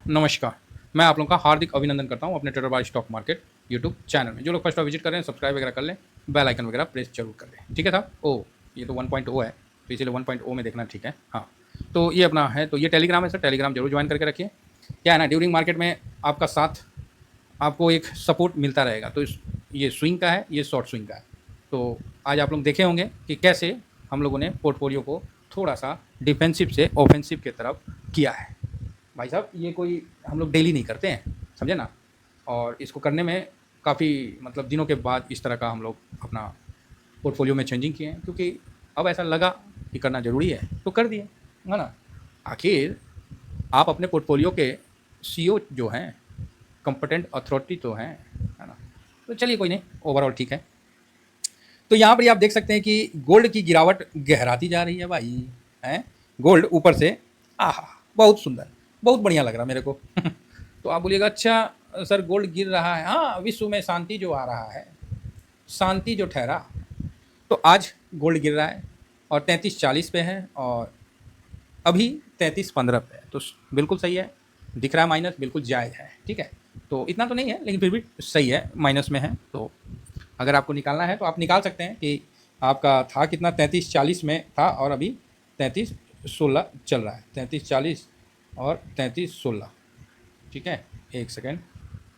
नमस्कार। मैं आप लोगों का हार्दिक अभिनंदन करता हूँ अपने trader by stock market YouTube channel में। जो लोग फर्स्ट बार विजिट कर रहे हैं सब्सक्राइब वगैरह कर लें, बेल आइकन वगैरह प्रेस जरूर कर लें। ठीक है साहब? ओह, ये तो 1.0 है, तो इसीलिए 1.0 में देखना ठीक है। हाँ, तो ये अपना है, तो ये टेलीग्राम है सर, टेलीग्राम जरूर ज्वाइन करके रखिए। क्या है ना, ड्यूरिंग मार्केट में आपका साथ, आपको एक सपोर्ट मिलता रहेगा। तो ये स्विंग का है, ये शॉर्ट स्विंग का है। तो आज आप लोग देखे होंगे कि कैसे हम लोगों ने पोर्टफोलियो को थोड़ा सा डिफेंसिव से ऑफेंसिव की तरफ किया है। भाई साहब, ये कोई हम लोग डेली नहीं करते हैं, समझे ना। और इसको करने में काफ़ी मतलब दिनों के बाद इस तरह का हम लोग अपना पोर्टफोलियो में चेंजिंग किए हैं, क्योंकि अब ऐसा लगा कि करना ज़रूरी है तो कर दिए, है ना। आखिर आप अपने पोर्टफोलियो के सीईओ जो हैं, कंपिटेंट अथॉरिटी तो हैं, है ना। तो चलिए कोई नहीं, ओवरऑल ठीक है। तो यहाँ पर आप देख सकते हैं कि गोल्ड की गिरावट गहराती जा रही है भाई, हैं। गोल्ड ऊपर से, आहा, बहुत सुंदर, बहुत बढ़िया लग रहा मेरे को। तो आप बोलिएगा अच्छा सर गोल्ड गिर रहा है। हाँ, विश्व में शांति जो आ रहा है, शांति जो ठहरा, तो आज गोल्ड गिर रहा है और 33.40 पे है, और अभी 33.15 पे है। तो बिल्कुल सही है, दिख रहा है माइनस, बिल्कुल जायज़ है। ठीक है, तो इतना तो नहीं है लेकिन फिर भी सही है, माइनस में है। तो अगर आपको निकालना है तो आप निकाल सकते हैं कि आपका था कितना, 33.40 में था और अभी 33.16 चल रहा है। 33.40 और 33.16, ठीक है। एक सेकेंड,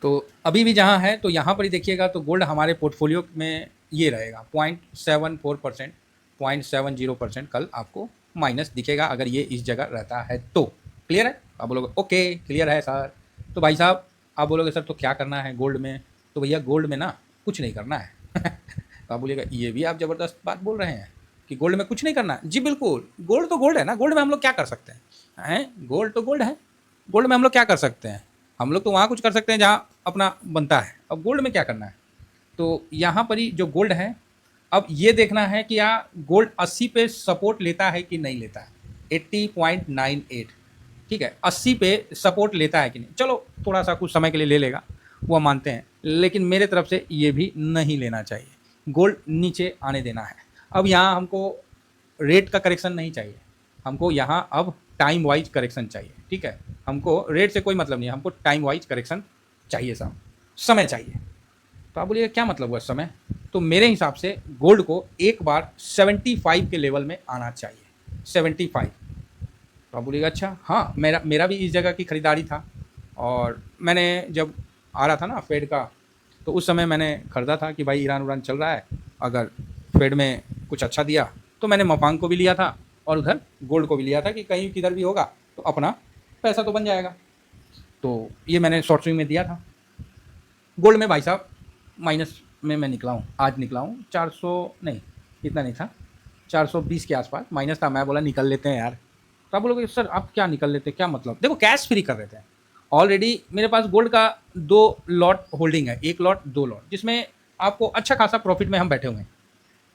तो अभी भी जहाँ है तो यहाँ पर ही देखिएगा, तो गोल्ड हमारे पोर्टफोलियो में ये रहेगा 0.74%, 0.70% कल आपको माइनस दिखेगा अगर ये इस जगह रहता है तो। क्लियर है? आप बोलोगे ओके क्लियर है सर। तो भाई साहब आप बोलोगे सर तो क्या करना है गोल्ड में? तो भैया गोल्ड में ना कुछ नहीं करना है। तो आप बोलिएगा ये भी आप ज़बरदस्त बात बोल रहे हैं कि गोल्ड में कुछ नहीं करना है। जी बिल्कुल, गोल्ड तो गोल्ड है ना, गोल्ड में हम लोग क्या कर सकते हैं? गोल्ड तो गोल्ड है, गोल्ड में हम लोग क्या कर सकते हैं? हम लोग तो वहाँ कुछ कर सकते हैं जहाँ अपना बनता है। अब गोल्ड में क्या करना है? तो यहाँ पर ही जो गोल्ड है, अब ये देखना है कि या गोल्ड 80 पे सपोर्ट लेता है कि नहीं लेता है। 80.98, ठीक है, 80 पे सपोर्ट लेता है कि नहीं। चलो थोड़ा सा कुछ समय के लिए ले लेगा, वो हम मानते हैं, लेकिन मेरे तरफ से ये भी नहीं लेना चाहिए। गोल्ड नीचे आने देना है। अब यहाँ हमको रेट का करेक्शन नहीं चाहिए, हमको यहाँ अब टाइम वाइज करेक्शन चाहिए। ठीक है, हमको रेट से कोई मतलब नहीं है, हमको टाइम वाइज करेक्शन चाहिए साहब, समय चाहिए। तो आप बोलिए क्या मतलब हुआ समय? तो मेरे हिसाब से गोल्ड को एक बार 75 के लेवल में आना चाहिए, 75। तो आप बोलिएगा अच्छा, हाँ मेरा भी इस जगह की खरीदारी था, और मैंने जब आ रहा था ना फेड का, तो उस समय मैंने ख़रीदा था कि भाई ईरान उरान चल रहा है, अगर फेड में कुछ अच्छा दिया तो मैंने मपांग को भी लिया था और उधर गोल्ड को भी लिया था कि कहीं किधर भी होगा तो अपना पैसा तो बन जाएगा। तो ये मैंने शॉर्ट स्विंग में दिया था। गोल्ड में भाई साहब माइनस में मैं निकला हूँ, आज निकला हूँ 400 नहीं, इतना नहीं था, 420 के आसपास माइनस था। मैं बोला निकल लेते हैं यार। तो आप बोलोगे सर आप क्या निकल लेते, क्या मतलब? देखो कैश फ्री कर रहे थे, ऑलरेडी मेरे पास गोल्ड का 2 लॉट होल्डिंग है, 1 लॉट 2 लॉट, जिसमें आपको अच्छा खासा प्रॉफिट में हम बैठे हुए हैं,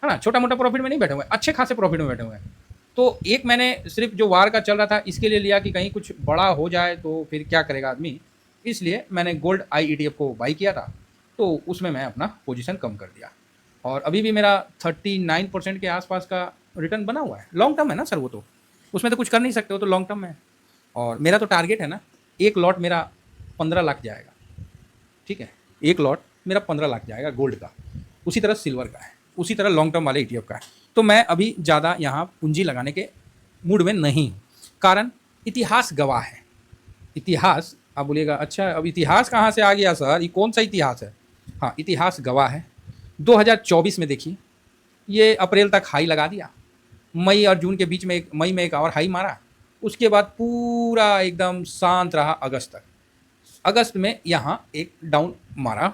है ना। छोटा मोटा प्रॉफिट में नहीं बैठे हुए हैं, अच्छे खासे प्रॉफिट में बैठे हुए हैं। तो एक मैंने सिर्फ जो वार का चल रहा था इसके लिए लिया कि कहीं कुछ बड़ा हो जाए तो फिर क्या करेगा आदमी, इसलिए मैंने गोल्ड IETF को बाई किया था। तो उसमें मैं अपना पोजीशन कम कर दिया, और अभी भी मेरा 39% के आसपास का रिटर्न बना हुआ है। लॉन्ग टर्म है ना सर, वो तो उसमें तो कुछ कर नहीं सकते, हो तो लॉन्ग टर्म है। और मेरा तो टारगेट है ना, 1 लॉट मेरा 15 लाख जाएगा। ठीक है, 1 लॉट मेरा 15 लाख जाएगा गोल्ड का, उसी तरह सिल्वर का है, उसी तरह लॉन्ग टर्म वाले ETF का है। तो मैं अभी ज़्यादा यहाँ पूंजी लगाने के मूड में नहीं हूँ, कारण इतिहास गवाह है। इतिहास, आप बोलिएगा अच्छा अब इतिहास कहाँ से आ गया सर, ये कौन सा इतिहास है? हाँ, इतिहास गवाह है। 2024 में देखिए, ये अप्रैल तक हाई लगा दिया, मई और जून के बीच में मई में एक और हाई मारा, उसके बाद पूरा एकदम शांत रहा अगस्त तक। अगस्त में यहाँ एक डाउन मारा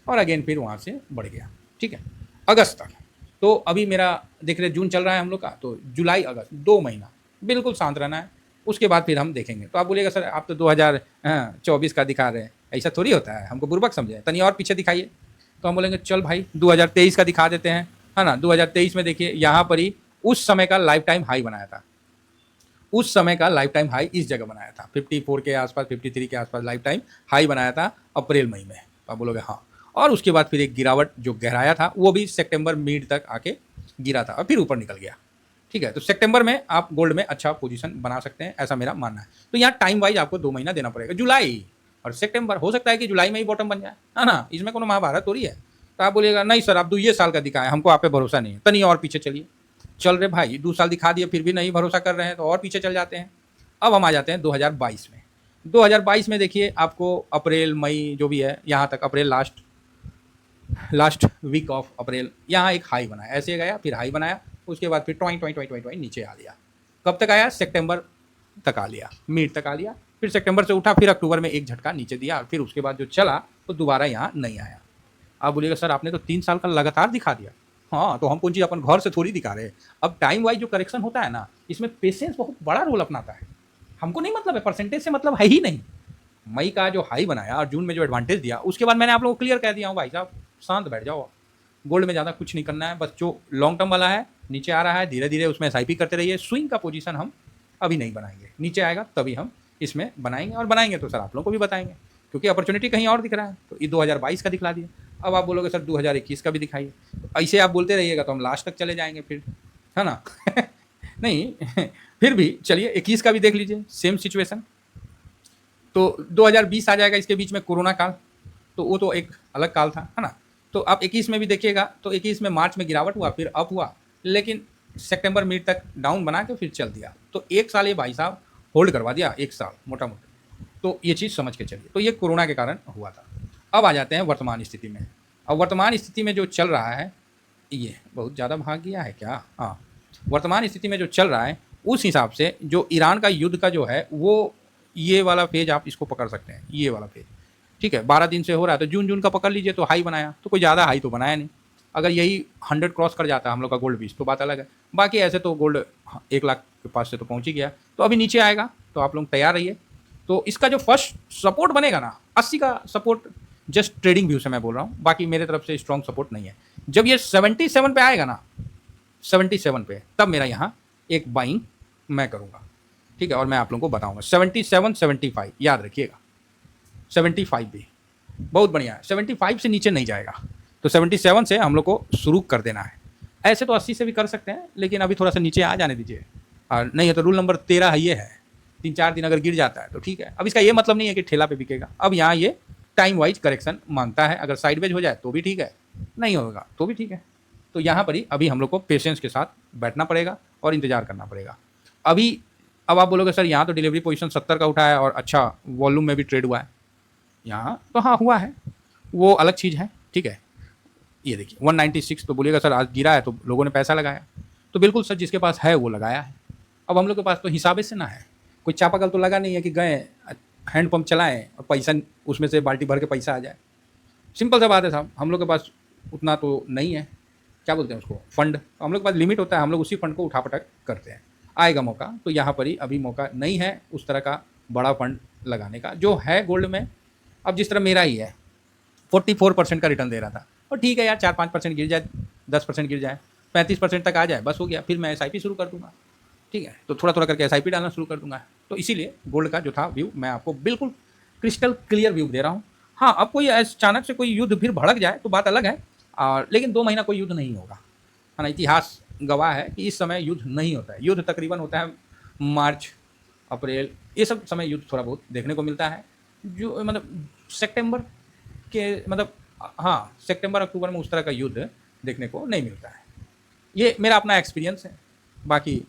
और अगेन फिर वहाँ से बढ़ गया। ठीक है, अगस्त तक। तो अभी मेरा देख रहे जून चल रहा है हम लोग का, तो जुलाई अगस्त 2 महीना बिल्कुल शांत रहना है, उसके बाद फिर हम देखेंगे। तो आप बोलिएगा सर आप तो 2024 का दिखा रहे हैं, ऐसा थोड़ी होता है, हमको बुर्बक समझे, तनी और पीछे दिखाइए। तो हम बोलेंगे चल भाई 2023 का दिखा देते हैं, है ना। 2023 में देखिए यहाँ पर ही उस समय का लाइफ टाइम हाई बनाया था, उस समय का लाइफ टाइम हाई इस जगह बनाया था, 54 के आसपास, 53 के आसपास लाइफ टाइम हाई बनाया था अप्रैल मई में। आप बोलोगे हाँ, और उसके बाद फिर एक गिरावट जो गहराया था वो भी सितंबर मिड तक आके गिरा था और फिर ऊपर निकल गया। ठीक है, तो सितंबर में आप गोल्ड में अच्छा पोजीशन बना सकते हैं, ऐसा मेरा मानना है। तो यहाँ टाइम वाइज आपको 2 महीना देना पड़ेगा, जुलाई और सितंबर, हो सकता है कि जुलाई में ही बॉटम बन जाए, है ना? इसमें कोनो महाभारत थोड़ी है। तो आप बोलिएगा नहीं सर आप 2 साल का दिखाएं, हमको आप पे भरोसा नहीं है, तनिक और पीछे चलिए। चल रहे भाई 2 साल दिखा दिए फिर भी नहीं भरोसा कर रहे हैं तो और पीछे चल जाते हैं। अब हम आ जाते हैं 2022 में। 2022 में देखिए आपको अप्रैल मई जो भी है, यहाँ तक अप्रैल लास्ट वीक ऑफ अप्रैल यहाँ एक हाई बनाया, ऐसे गया फिर हाई बनाया, उसके बाद फिर टॉइंग टॉइंग टॉइंग टॉइंग नीचे आ लिया। कब तक आया? सितंबर तक आ लिया, मिड तक आ लिया, फिर सितंबर से उठा, फिर अक्टूबर में एक झटका नीचे दिया, फिर उसके बाद जो चला तो दोबारा यहाँ नहीं आया। आप बोलिएगा सर आपने तो 3 साल का लगातार दिखा दिया। हाँ, तो हम कौन चीज़ अपन घर से थोड़ी दिखा रहे हैं। अब टाइम वाइज जो करेक्शन होता है ना, इसमें पेशेंस बहुत बड़ा रोल अपनाता है। हमको नहीं मतलब है, परसेंटेज से मतलब है ही नहीं। मई का जो हाई बनाया और जून में जो एडवांटेज दिया, उसके बाद मैंने आप लोगों को क्लियर कह दिया हूँ भाई साहब शांत बैठ जाओ, गोल्ड में ज़्यादा कुछ नहीं करना है, बस जो लॉन्ग टर्म वाला है नीचे आ रहा है धीरे धीरे उसमें SIP करते रहिए। स्विंग का पोजीशन हम अभी नहीं बनाएंगे, नीचे आएगा तभी हम इसमें बनाएंगे, और बनाएंगे तो सर आप लोगों को भी बताएंगे, क्योंकि अपॉर्चुनिटी कहीं और दिख रहा है। तो ये 2022 का दिखला दिया, अब आप बोलोगे सर 2021 का भी दिखाइए, तो ऐसे आप बोलते रहिएगा तो हम लास्ट तक चले जाएंगे फिर, है ना? नहीं फिर भी चलिए 21 का भी देख लीजिए, सेम सिचुएशन। तो 2020 आ जाएगा, इसके बीच में कोरोना काल, तो वो तो एक अलग काल था, है ना? तो आप 21 में भी देखिएगा, तो 21 में मार्च में गिरावट हुआ, फिर अप हुआ, लेकिन सितंबर मिड तक डाउन बना के फिर चल दिया। तो 1 साल ये भाई साहब होल्ड करवा दिया, 1 साल मोटा मोटा। तो ये चीज़ समझ के चलिए, तो ये कोरोना के कारण हुआ था। अब आ जाते हैं वर्तमान स्थिति में। अब वर्तमान स्थिति में जो चल रहा है, ये बहुत ज़्यादा भाग गया है क्या? हाँ, वर्तमान स्थिति में जो चल रहा है उस हिसाब से जो ईरान का युद्ध का जो है वो, ये वाला पेज आप इसको पकड़ सकते हैं, ये वाला पेज, ठीक है? 12 दिन से हो रहा है, तो जून का पकड़ लीजिए, तो हाई बनाया, तो कोई ज़्यादा हाई तो बनाया नहीं। अगर यही 100 क्रॉस कर जाता है हम लोग का गोल्ड बीच तो बात अलग है, बाकी ऐसे तो गोल्ड 1 लाख के पास से तो पहुंच ही गया। तो अभी नीचे आएगा तो आप लोग तैयार रहिए। तो इसका जो फर्स्ट सपोर्ट बनेगा ना, 80 का सपोर्ट, जस्ट ट्रेडिंग व्यू से मैं बोल रहा हूँ, बाकी मेरे तरफ से स्ट्रॉन्ग सपोर्ट नहीं है। जब ये 77 पे आएगा ना, 77 पे, तब मेरा यहाँ एक बाइंग मैं करूँगा, ठीक है? और मैं आप लोगों को बताऊँगा 77 75 याद रखिएगा, 75 भी बहुत बढ़िया है, 75 से नीचे नहीं जाएगा, तो 77 से हम लोग को शुरू कर देना है। ऐसे तो 80 से भी कर सकते हैं, लेकिन अभी थोड़ा सा नीचे आ जाने दीजिए, और नहीं है तो रूल नंबर 13 ये है, 3-4 दिन अगर गिर जाता है तो ठीक है। अब इसका ये मतलब नहीं है कि ठेला पे बिकेगा, अब यहाँ ये टाइम वाइज करेक्शन मांगता है, अगर साइडवेज हो जाए तो भी ठीक है, नहीं होगा तो भी ठीक है। तो यहाँ पर ही अभी हम लोग को पेशेंस के साथ बैठना पड़ेगा और इंतजार करना पड़ेगा। अभी अब आप बोलोगे सर यहाँ तो डिलीवरी पोजीशन 70 का उठा है और अच्छा वॉल्यूम में भी ट्रेड हुआ है, यहाँ तो हाँ हुआ है, वो अलग चीज़ है, ठीक है? ये देखिए 196, तो बोलिएगा सर आज गिरा है तो लोगों ने पैसा लगाया, तो बिल्कुल सर जिसके पास है वो लगाया है। अब हम लोग के पास तो हिसाबे से ना है, कोई चापाकल तो लगा नहीं है कि गए हैंडपम्प चलाएं और पैसा उसमें से बाल्टी भर के पैसा आ जाए। सिंपल सा बात है साहब, हम लोग के पास उतना तो नहीं है, क्या बोलते हैं उसको, फंड। तो हम लोग के पास लिमिट होता है, हम लोग उसी फंड को उठा पटक करते हैं। आएगा मौका, तो यहाँ पर ही अभी मौका नहीं है उस तरह का बड़ा फंड लगाने का जो है गोल्ड में। अब जिस तरह मेरा ही है 44% का रिटर्न दे रहा था, और ठीक है यार 4-5% गिर जाए, 10% गिर जाए, 35% तक आ जाए, बस हो गया, फिर मैं SIP शुरू कर दूंगा, ठीक है? तो थोड़ा थोड़ा करके SIP डालना शुरू कर दूंगा। तो इसीलिए गोल्ड का जो था व्यू मैं आपको बिल्कुल क्रिस्टल क्लियर व्यू दे रहा हूँ। हाँ, अब कोई अचानक से कोई युद्ध फिर भड़क जाए तो बात अलग है, और लेकिन 2 महीना कोई युद्ध नहीं होगा, है ना? इतिहास गवाह है कि इस समय युद्ध नहीं होता है। युद्ध तकरीबन होता है मार्च अप्रैल, ये सब समय युद्ध थोड़ा बहुत देखने को मिलता है, जो मतलब सितंबर के मतलब हाँ सितंबर अक्टूबर में उस तरह का युद्ध देखने को नहीं मिलता है। ये मेरा अपना एक्सपीरियंस है, बाकी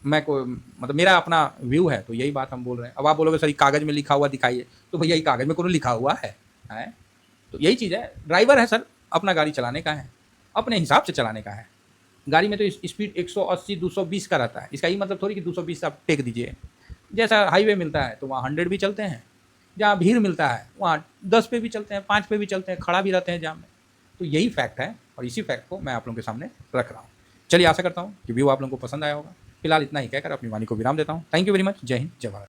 मैं को मतलब मेरा अपना व्यू है, तो यही बात हम बोल रहे हैं। अब आप बोलोगे सर कागज़ में लिखा हुआ दिखाइए, तो भैया ये कागज़ में कोनो लिखा हुआ है? तो यही चीज़ है, ड्राइवर है सर, अपना गाड़ी चलाने का है, अपने हिसाब से चलाने का है। गाड़ी में तो स्पीड 180-220 का रहता है, इसका ही मतलब थोड़ी कि 220 आप टेक दीजिए। जैसा हाईवे मिलता है तो वहाँ 100 भी चलते हैं, जहाँ भीड़ मिलता है वहाँ 10 पे भी चलते हैं, 5 पे भी चलते हैं, खड़ा भी रहते हैं जाम में। तो यही फैक्ट है, और इसी फैक्ट को मैं आप लोगों के सामने रख रहा हूँ। चलिए, आशा करता हूँ कि व्यू आप लोगों को पसंद आया होगा। फिलहाल इतना ही कहकर अपनी वाणी को विराम देता हूँ। Thank you very much. जय हिंद, जय भारत।